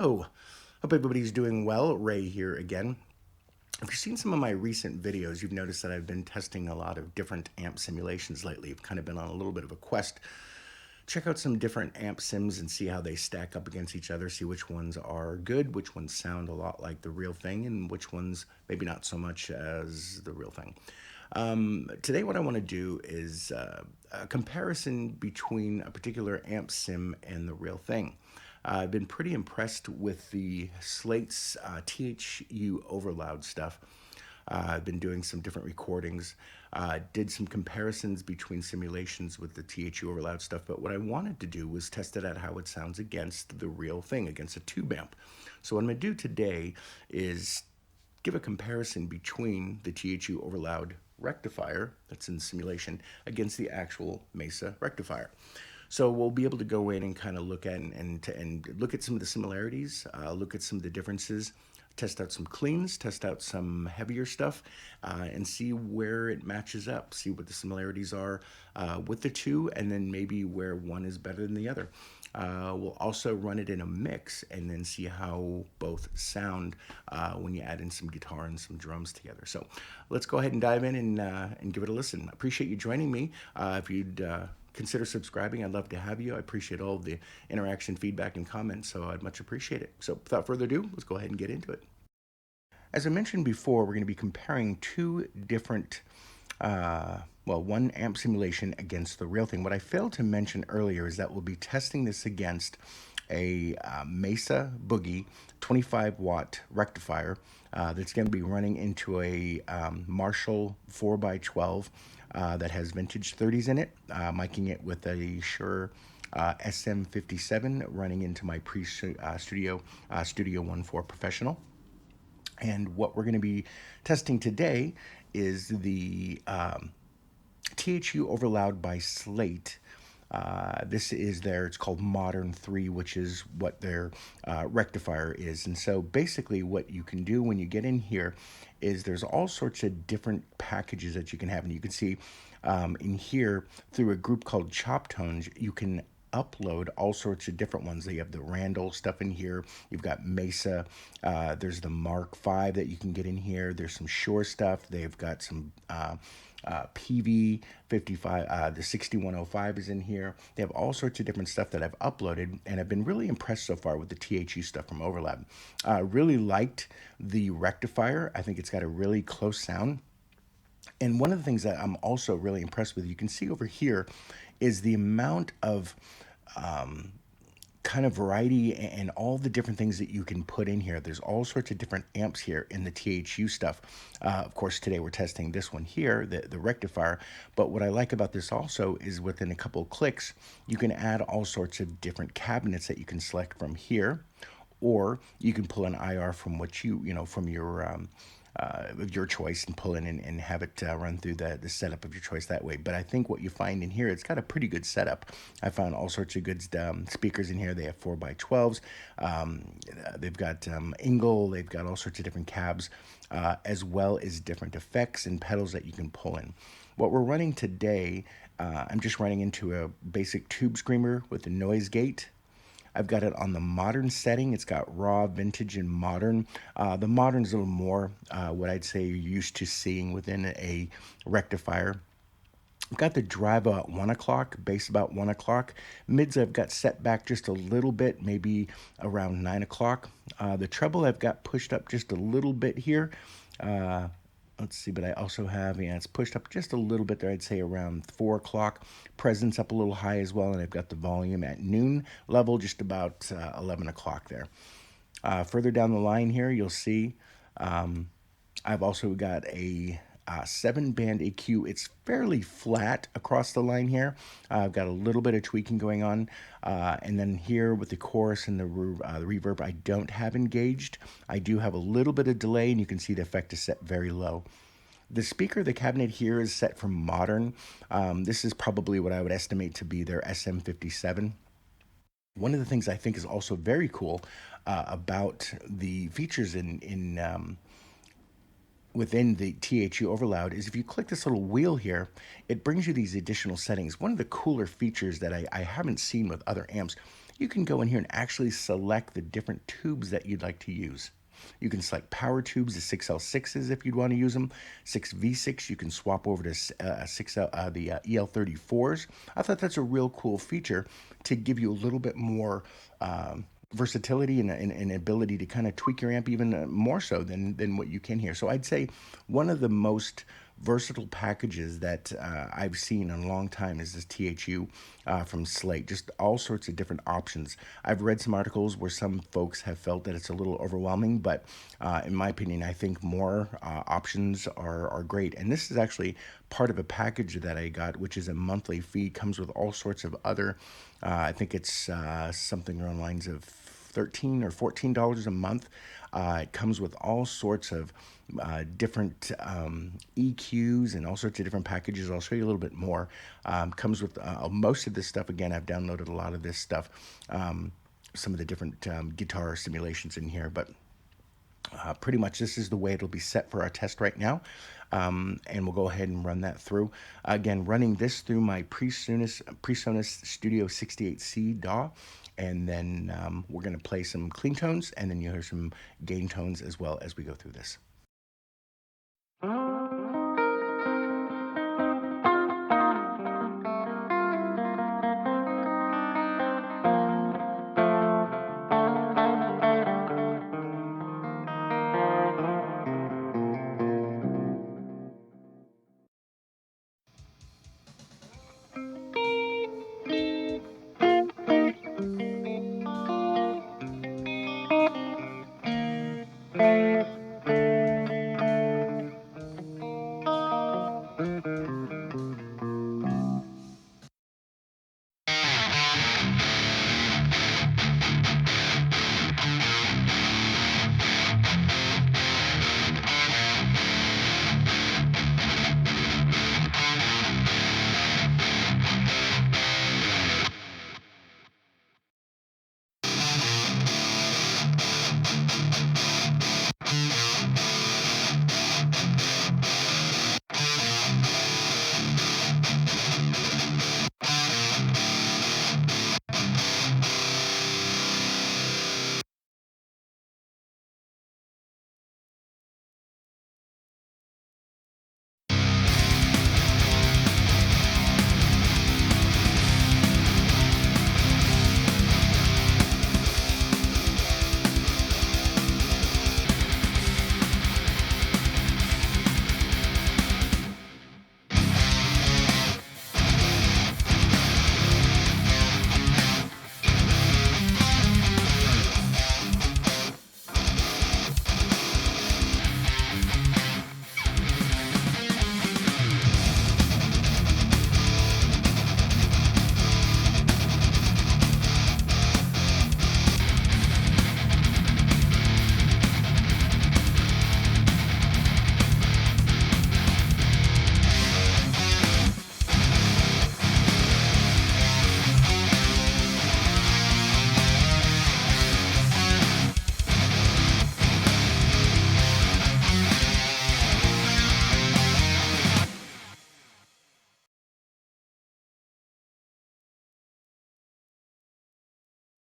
Hello, hope everybody's doing well. Ray here again. If you've seen some of my recent videos, you've noticed that I've been testing a lot of different amp simulations lately. I've kind of been on a little bit of a quest. Check out some different amp sims and see how they stack up against each other, see which ones are good, which ones sound a lot like the real thing, and which ones maybe not so much as the real thing. Today what I want to do is a comparison between a particular amp sim and the real thing. I've been pretty impressed with the Slate's THU OverLoud stuff. I've been doing some different recordings, did some comparisons between simulations with the THU OverLoud stuff, but what I wanted to do was test it out how it sounds against the real thing, against a tube amp. So what I'm going to do today is give a comparison between the THU OverLoud rectifier that's in simulation against the actual Mesa rectifier. So we'll be able to go in and kind of look at and look at some of the similarities, look at some of the differences, test out some cleans, test out some heavier stuff, and see where it matches up, see what the similarities are with the two, and then maybe where one is better than the other. We'll also run it in a mix and then see how both sound when you add in some guitar and some drums together. So let's go ahead and dive in and give it a listen. I appreciate you joining me. If you'd consider subscribing, I'd love to have you. I appreciate all of the interaction, feedback, and comments, so I'd much appreciate it. So without further ado, let's go ahead and get into it. As I mentioned before, we're going to be comparing two different one amp simulation against the real thing. What I failed to mention earlier is that we'll be testing this against a Mesa Boogie 25-watt rectifier that's going to be running into a Marshall 4x12 that has vintage 30s in it, miking it with a Shure SM57 running into my Studio 1.4 Professional. And what we're going to be testing today is the THU OverLoud by Slate. This is it's called Modern 3, which is what their rectifier is. And so basically what you can do when you get in here is there's all sorts of different packages that you can have. And you can see in here through a group called Chop Tones, you can upload all sorts of different ones. They have the Randall stuff in here. You've got Mesa. There's the Mark V that you can get in here. There's some Shure stuff. They've got some PV 55, the 6105 is in here. They have all sorts of different stuff that I've uploaded, and I've been really impressed so far with the THU stuff from OverLoud. Really liked the rectifier. I think it's got a really close sound. And one of the things that I'm also really impressed with, you can see over here, is the amount of kind of variety and all the different things that you can put in here. There's all sorts of different amps here in the THU stuff. Of course, today we're testing this one here, the rectifier. But what I like about this also is within a couple of clicks, you can add all sorts of different cabinets that you can select from here, or you can pull an IR from what from your choice and pull in and have it run through the setup of your choice that way. But I think what you find in here, it's got a pretty good setup. I found all sorts of good speakers in here. They have 4x12s. They've got Ingle. They've got all sorts of different cabs, as well as different effects and pedals that you can pull in. What we're running today, I'm just running into a basic tube screamer with a noise gate. I've got it on the modern setting. It's got raw, vintage, and modern. The modern's a little more what I'd say you're used to seeing within a rectifier. I've got the drive about 1 o'clock, bass about 1 o'clock. Mids I've got set back just a little bit, maybe around 9 o'clock. The treble I've got pushed up just a little bit here. Let's see, but I also have, it's pushed up just a little bit there, I'd say around 4 o'clock. Presence up a little high as well, and I've got the volume at noon level, just about 11 o'clock there. Further down the line here, you'll see I've also got a 7-band EQ. It's fairly flat across the line here. I've got a little bit of tweaking going on. And then here with the chorus and the reverb, I don't have engaged. I do have a little bit of delay, and you can see the effect is set very low. The speaker, the cabinet here is set for modern. This is probably what I would estimate to be their SM57. One of the things I think is also very cool about the features within the THU OverLoud is if you click this little wheel here, it brings you these additional settings. One of the cooler features that I haven't seen with other amps you can go in here and actually select the different tubes that you'd like to use. You can select power tubes, the 6L6s if you'd want to use them. 6V6, you can swap over to 6L, the EL34s. I thought that's a real cool feature to give you a little bit more versatility and ability to kind of tweak your amp even more so than what you can here. So I'd say one of the most versatile packages that I've seen in a long time is this THU from Slate. Just all sorts of different options. I've read some articles where some folks have felt that it's a little overwhelming, but in my opinion, I think more options are great. And this is actually part of a package that I got, which is a monthly fee. Comes with all sorts of other, I think it's something along the lines of $13 or $14 a month. It comes with all sorts of different EQs and all sorts of different packages. I'll show you a little bit more. Comes with most of this stuff. Again, I've downloaded a lot of this stuff. Some of the different guitar simulations in here, but pretty much this is the way it'll be set for our test right now. And we'll go ahead and run that through. Again, running this through my PreSonus Studio 68C DAW. And then we're going to play some clean tones, and then you'll hear some gain tones as well as we go through this.